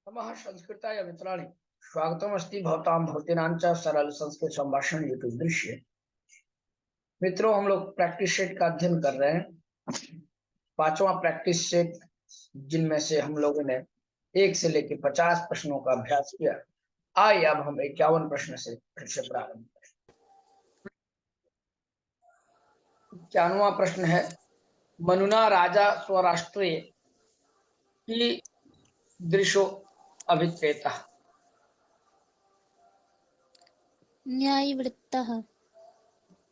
नमः संस्कृताय मित्राणि स्वागतमस्ति भवतां भवतीनां च सरल संस्कृत संभाषण यूट्यूब दृश्य। मित्रों, हम लोग प्रैक्टिस सेट का अध्ययन कर रहे हैं। पांचवा प्रैक्टिस सेट, जिनमें से हम लोगों ने 1 से लेकर 50 प्रश्नों का अभ्यास किया। आइए अब हम 51 प्रश्न से फिर से प्रारंभ करें। 51वां प्रश्न है, मनुना राजा स्वराष्ट्रे कीदृशो अभिप्रेतः। न्यायवृत्तः।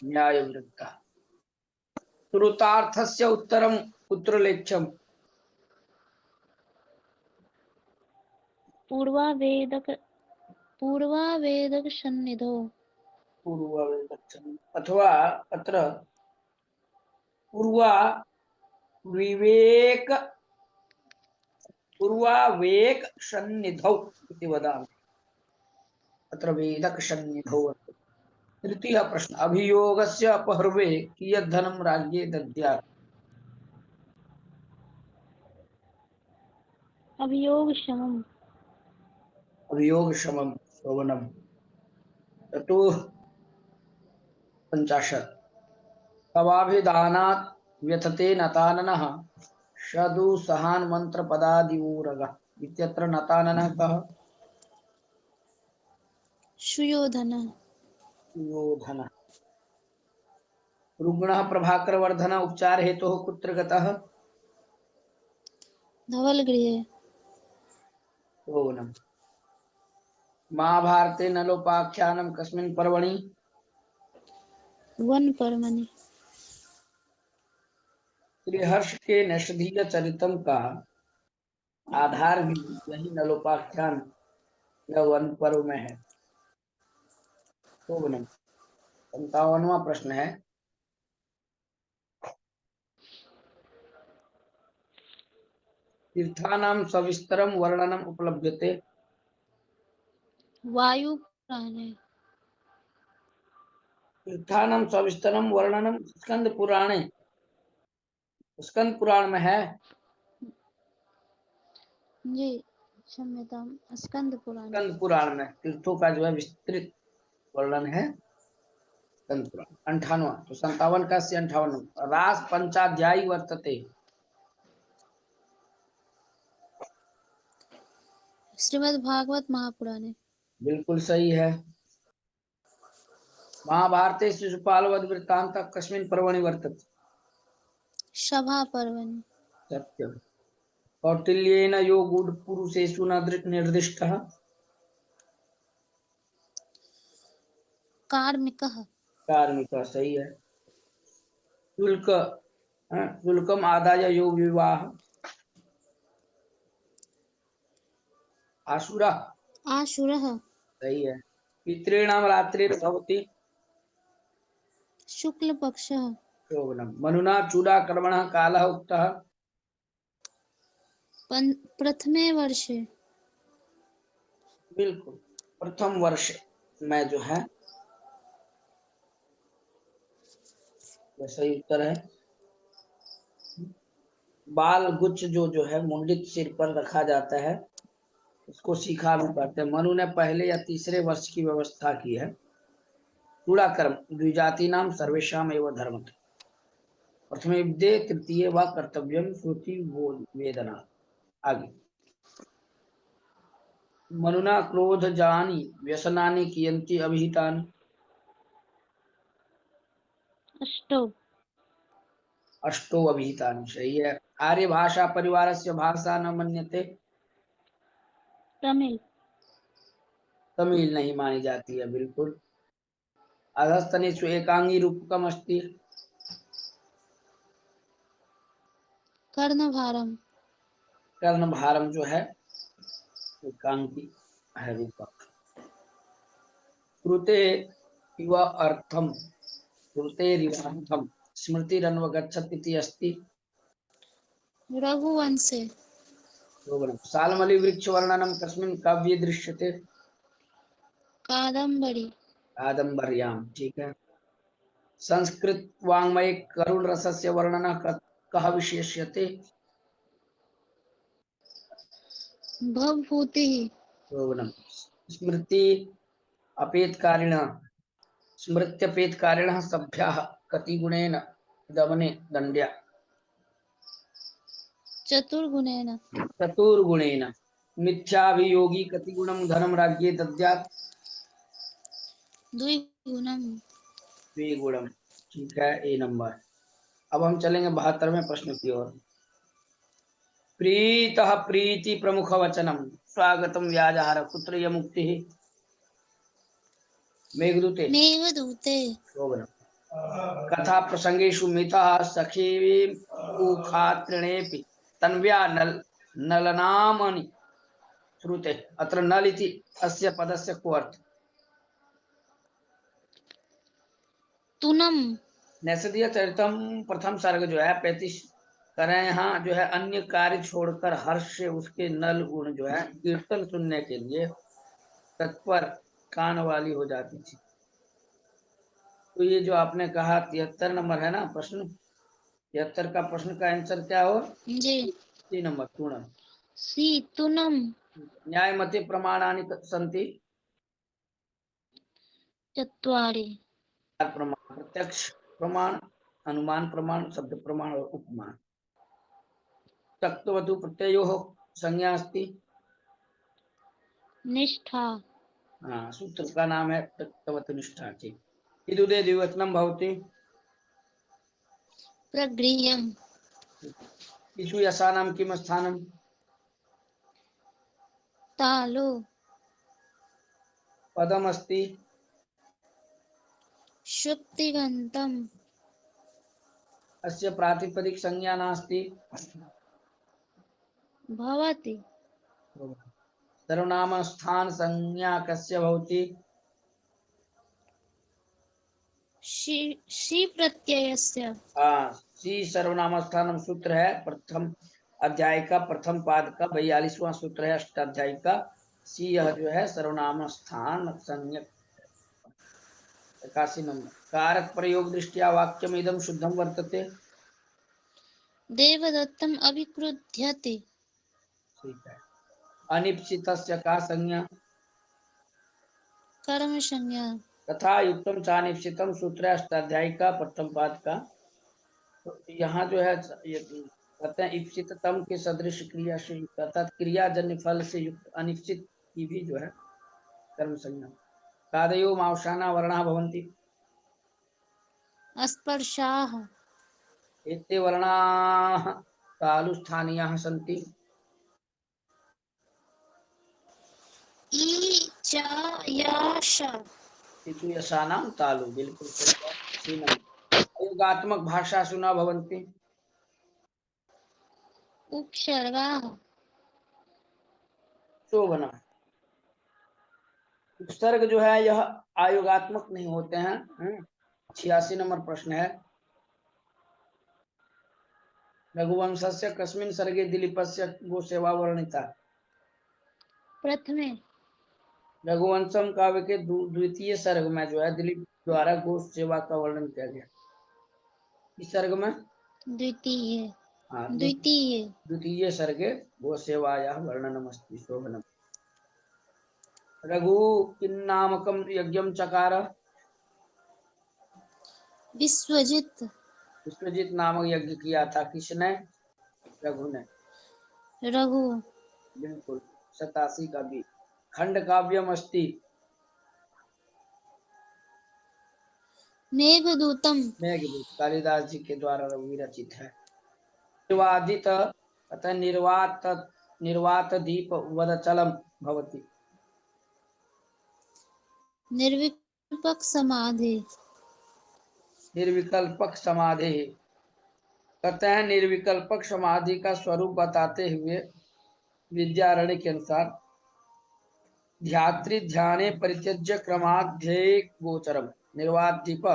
न्यायवृत्तः। श्रुतार्थस्य उत्तरं कुत्र लेख्यम्। पूर्वावेदकसन्निधौ। पूर्वावेदकसन्निधौ अथवा अत्र पूर्वावेकसन्निधौ इति वदामि। अत्र वेदकसन्निधौ। तृतीयः प्रश्नः, अभियोगस्य अपहर्वे कियत् धनं राज्ञे दद्यात्। अभियोगशमम्। अभियोगशमं शोभनम्। चतुः 50 तवाभिधानात् व्यथते नताननः शदुसहान् मन्त्रपदादिऊरगः इत्यत्र नताननः कः। सुयोधनः। सुयोधनः। रुग्णः प्रभाकरवर्धनः उपचार हेतुः कुत्र गतः। धवलगृहे। शोभनम्। महाभारते नलोपाख्यानं कस्मिन् पर्वणि। वनपर्वणि। श्रीहर्ष के नैषधीय चरितम का आधार भी यही नलोपाख्यान या वन पर्व में है। शोभनम्। 57वां प्रश्न है, तीर्थानां सविस्तरं वर्णनम् उपलभ्यते। वायुपुराणे। तीर्थानां सविस्तरं वर्णनम स्कंद पुराणे। स्कंद पुराण में है। जी क्षम्यतां, स्कंद पुराणे। स्कंद पुराण में तीर्थों का जो है विस्तृत वर्णन है स्कंद पुराण। 58वां, तो 57 का से 58 रास पंचाध्यायी वर्तते। श्रीमद्भागवत महापुराणे। बिल्कुल सही है। महाभारते शिशुपाल वध वृत्तांत कस्मिन् पर्वणि वर्तते। सभापर्वणि। सत्यम्। कौटिल्येन यो गूढपुरुषेषु न निर्दिष्टः। कार्मिकः। कार्मिकः सही है। शुल्क शुल्कम आदाय यो विवाह। आशुरा। आशुरः। सही है। पितॄणां रात्रिर्भवति। शुक्लपक्षः। शोभनम्। मनुना चूडाकर्मणः कालः उक्तः। प्रथमे वर्षे। बिल्कुल, प्रथम वर्ष में जो है, यह सही उत्तर है। बाल गुच्छ जो है मुंडित सिर पर रखा जाता है, इसको सीखा भी कहते हैं। मनु ने पहले या तीसरे वर्ष की व्यवस्था की है। चूड़ाकर्म द्विजातीनां सर्वेषाम् एव धर्म। प्रथमे विद्ये तृतीये वा कर्तव्यम श्रुति वेदना। आगे, मनुना क्रोध जानी व्यसनानि कियन्ति अभिहितानि। अष्टौ। अष्टो अभिहितानि सही है। आर्य भाषा परिवारस्य भाषा न मन्यते। तमिल। तमिल नहीं मानी जाती है। बिल्कुल। अधस्तनेषु एकांगी रूपकम अस्ति। कर्णभारम। कर्णभारम जो है एकांगी है रूपक। श्रुते इव अर्थम श्रुतेरिवार्थम स्मृतिरन्वगच्छत् इति अस्ति। रघुवंशे। सालमली वृक्ष वर्णनम कस्मिन् काव्ये दृश्यते। कादम्बरी। कादम्बर्यां, ठीक है। संस्कृत वाङ्मये करुण रसस्य वर्णनः कः विशेष्यते। भवभूतिः शोभनम। स्मृति अपेतकारिणः स्मृत्यपेतकारिणः सभ्यः कति गुणेन दमने दंड्या। चतुर्गुणेन चतुर्गुणेन। मिथ्याभियोगी कति गुणम धनम राज्ये दद्यात्। द्विगुणम् द्विगुणम। ठीक है, ए नंबर। अब हम चलेंगे 72वें प्रश्न की ओर। प्रीतः प्रीति प्रमुख वचनम स्वागतम व्याजहार कुत्र यमुक्ति। मेघदूते मेघदूते शोभनम। कथा प्रसंगेषु मितः सखी उखात्रिणेपि तन्व्या नलनामनि श्रुते। अत्र नल इति अस्य पदस्य को अर्थ। तूनम नैषधीय चरितम प्रथम सर्ग जो है 35 करें। यहाँ जो है अन्य कार्य छोड़कर हर्ष से उसके नल गुण जो है कीर्तन सुनने के लिए तत्पर कान वाली हो जाती थी। तो ये जो आपने कहा 73 नंबर है ना प्रश्न, 73 का प्रश्न का आंसर क्या हो। जी 3 नंबर पूर्ण। सी तूनम न्यायमते प्रमाणानि सन्ति। चत्वारि प्रमाण प्रत्यक्ष प्रमाण, अनुमान प्रमाण, शब्द प्रमाण और उपमान। तत्वतु प्रत्ययोः संज्ञा अस्ति। निष्ठा हाँ, सूत्र का नाम है तत्वतु निष्ठा। ठीक। इदुदे द्विवचनं भवति। प्रगृह्यम् इषु यशानां किं स्थानम्। तालो पदमस्ति। शुक्तिगन्तम् अस्य प्रातिपदिक संज्ञा नास्ति। भवति सर्वनाम स्थान संज्ञा कस्य भवति। शी प्रत्ययस्य हाँ, सी सर्वनाम स्थानम सूत्र है प्रथम अध्याय का प्रथम पाद का 42वां सूत्र है अष्टाध्यायी का। सी यह जो है सर्वनाम स्थान संज्ञक। 81 नंबर। कारक प्रयोग दृष्टिया वाक्यम इदम शुद्धम वर्तते। देवदत्तम् अभिक्रुध्यते ठीक है। अनिप्सितस्य का संज्ञा। कर्म संज्ञा तथा युक्तम चानिप्सितम सूत्र है अष्टाध्यायी का प्रथम पाद का। तो यहाँ जो है ये कहते हैं इप्सिततम के सदृश क्रिया से युक्त अर्थात क्रियाजन्य फल से युक्त अनिश्चित की भी जो है कर्म संज्ञा। कादयो मांसाना वर्णा भवन्ति। स्पर्शाः एते वर्णाः तालुस्थानीयाः सन्ति। ई च याश इति यशानां तालु। बिल्कुल सही है। सी नंबर। अयोगात्मक भाषा सुना भवन्ति। उपसर्गाः शोभना। उपसर्ग जो है यह आयोगात्मक नहीं होते हैं। 86 नंबर प्रश्न है। रघुवंशस्य कस्मिन् सर्गे दिलीपस्य गोसेवा वर्णिता। प्रथमे रघुवंशम काव्य के द्वितीय सर्ग में जो है दिलीप द्वारा गो सेवा का वर्णन किया गया। इस सर्ग में द्वितीये हाँ द्वितीये द्वितीय सर्गे गो सेवायाः वर्णनमस्ति। शोभनम्। रघु किन्नामकं यज्ञं चकार। विश्वजित विश्वजित नामक यज्ञ किया था। किसने। रघु ने। रघु बिल्कुल। 87 का भी। खंड काव्यम अस्ति। मेघदूतम मेघदूत कालिदास जी के द्वारा विरचित है। निर्वादित अतः निर्वात दीप वदचलम भवति। निर्विकल्पक समाधि निर्विकल्पक समाधि। कहते हैं निर्विकल्पक समाधि का स्वरूप बताते हुए विद्यारण्य के अनुसार ध्यात्री ध्याने परित्यज्य क्रमाध्यय गोचरम निर्वादीप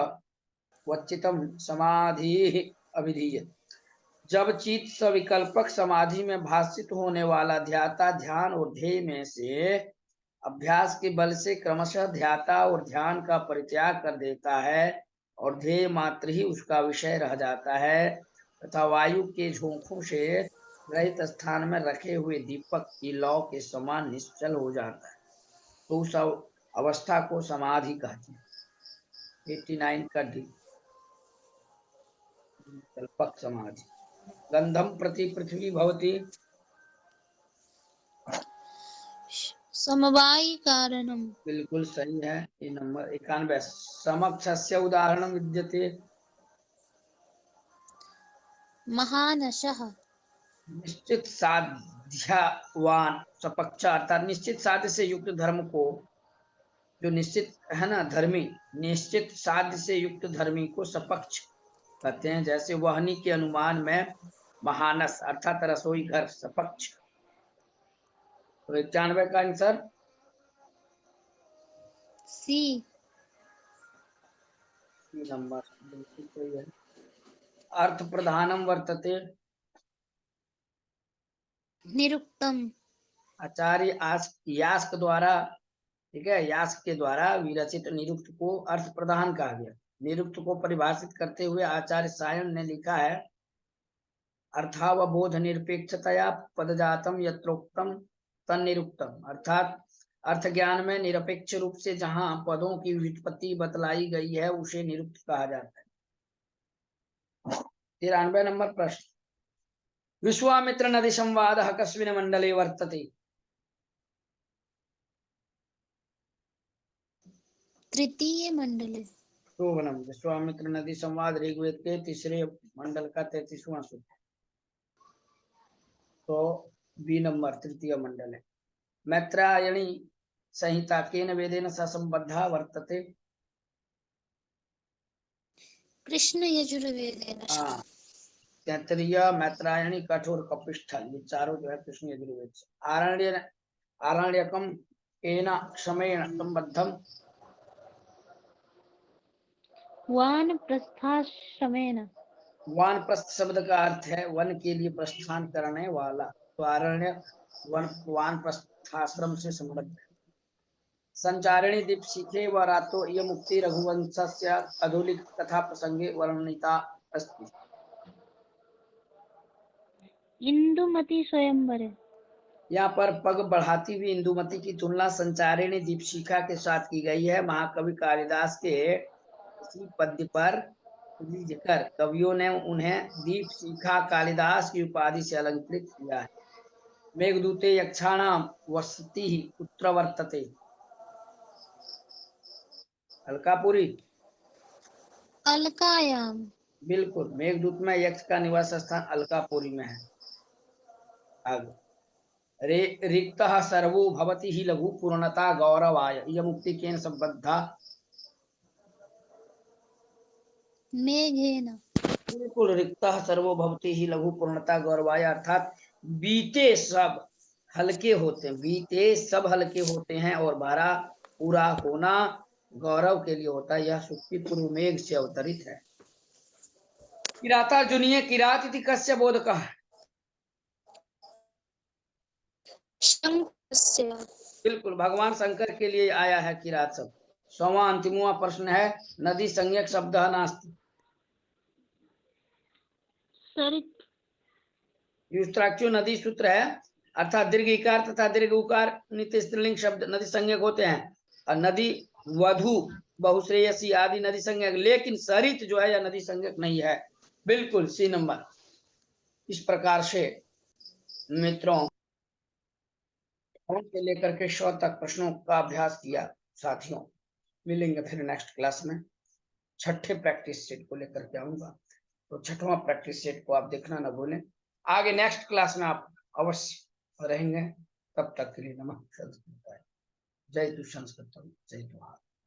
वच्चितम समाधि अभिधीयते। जब चित्त सविकल्पक समाधि में भाषित होने वाला ध्याता ध्यान और ध्येय में से अभ्यास के बल से क्रमशः ध्याता और ध्यान का परित्याग कर देता है और ध्येय मात्र ही उसका विषय रह जाता है तथा वायु के झोंकों से रहित स्थान में रखे हुए दीपक की लौ के समान निश्चल हो जाता है, तो उस अवस्था को समाधि कहते हैं। 89 का डी, कल्पक समाधि। गंधम प्रति पृथ्वी भवति, समवायी कारणम। बिल्कुल सही है। ये नंबर 91। समक्षस्य उदाहरणम विद्यते, महानशः। निश्चित साध्यवान सपक्ष, अर्थात निश्चित साध्य से युक्त धर्म को, जो निश्चित है ना धर्मी, निश्चित साध्य से युक्त धर्मी को सपक्ष कहते हैं। जैसे वहनी के अनुमान में महानस अर्थात रसोई घर सपक्ष। तो 91 का आंसर सी। नंबर बिल्कुल सही है। अर्थ प्रधानम वर्तते, निरुक्तम। आचार्य यास्क द्वारा, ठीक है, यास्क के द्वारा विरचित निरुक्त को अर्थ प्रधान कहा गया। निरुक्त को परिभाषित करते हुए आचार्य सायन ने लिखा है, अर्थावबोध निरपेक्षतया पदजातम यत्रोक्तम तन्निरुक्तम, अर्थात अर्थ ज्ञान में निरपेक्ष रूप से जहां पदों की व्युत्पत्ति बतलाई गई है उसे निरुक्त कहा जाता है। 93 नंबर प्रश्न, विश्वामित्र नदी संवाद कस्मिन् मंडले वर्तते, तृतीय मंडले। शोभनम। विश्वामित्र नदी संवाद ऋग्वेद के तीसरे मंडल का 33वां सूत्र, तो बी नंबर तृतीय मंडल है। मैत्रायणी संहिता केन वेदेन सह संबद्धा वर्तते, कृष्ण यजुर्वेदेन। हाँ, तैत्तिरीय, मैत्रायणी, कठोर, कपिस्थल, ये चारों जो है कृष्ण यजुर्वेद से। आरण्यकम केन शमेन संबद्धम, वानप्रस्थाश्रमेण। वानप्रस्थ शब्द का अर्थ है वन के लिए प्रस्थान करने वाला, तो आरण्य वानप्रस्थाश्रम से संबद्ध है। संचारिणी दीपशिखे व रातो ये मुक्ति रघुवंशस्य अधोलिख कथा प्रसंगे वर्णिता अस्ति, इंदुमती स्वयंवरे। यहाँ पर पग बढ़ाती हुई इंदुमती की तुलना संचारिणी दीपशिखा के साथ की गई है। महाकवि कालिदास के इसी पद्य पर रीझकर कवियों ने उन्हें दीपशिखा कालिदास की उपाधि से अलंकृत किया है। मेघदूते यक्षाणाम वसति कुत्र वर्तते, अलकापुरी, अलकायाम। बिल्कुल, मेघदूत में यक्ष का निवास स्थान अलकापुरी में है। आगे, रिक्तः सर्वो भवति हि लघु पूर्णता गौरवाय, यह मुक्ति केन संबद्धा, मेघेन। बिल्कुल, रिक्तः सर्वो भवति हि लघु पूर्णता गौरवाय, अर्थात बीते सब हल्के होते हैं, बीते सब हल्के होते हैं और भरा पूरा होना गौरव के लिए होता है। यह सुक्ति पूर्व मेघ से अवतरित है। किराता जुनिये किरात इति कस्य बोधकः, शंकरस्य। बिल्कुल, भगवान शंकर के लिए आया है किरात शब्द। 100वां अंतिमवां प्रश्न है, नदी संज्ञक शब्द नास्ति, सरित। युष्ट्राक्षु नदी सूत्र है, अर्थात दीर्घ इकार तथा दीर्घ उकार नित्य स्त्रीलिंग शब्द नदी संज्ञक होते हैं, और नदी, वधु, बहुश्रेयसी आदि नदी संज्ञक, लेकिन सरित जो है यह नदी संज्ञक नहीं है। बिल्कुल सी नंबर। इस प्रकार से मित्रों से लेकर के 100 तक प्रश्नों का अभ्यास किया। साथियों, मिलेंगे फिर नेक्स्ट क्लास में। छठे प्रैक्टिस सेट को लेकर के आऊंगा, तो छठवां प्रैक्टिस सेट को आप देखना ना भूलें। आगे नेक्स्ट क्लास में आप अवश्य रहेंगे। तब तक के लिए नमः संस्कृत, जय तु संस्कृत, जय तु भारत।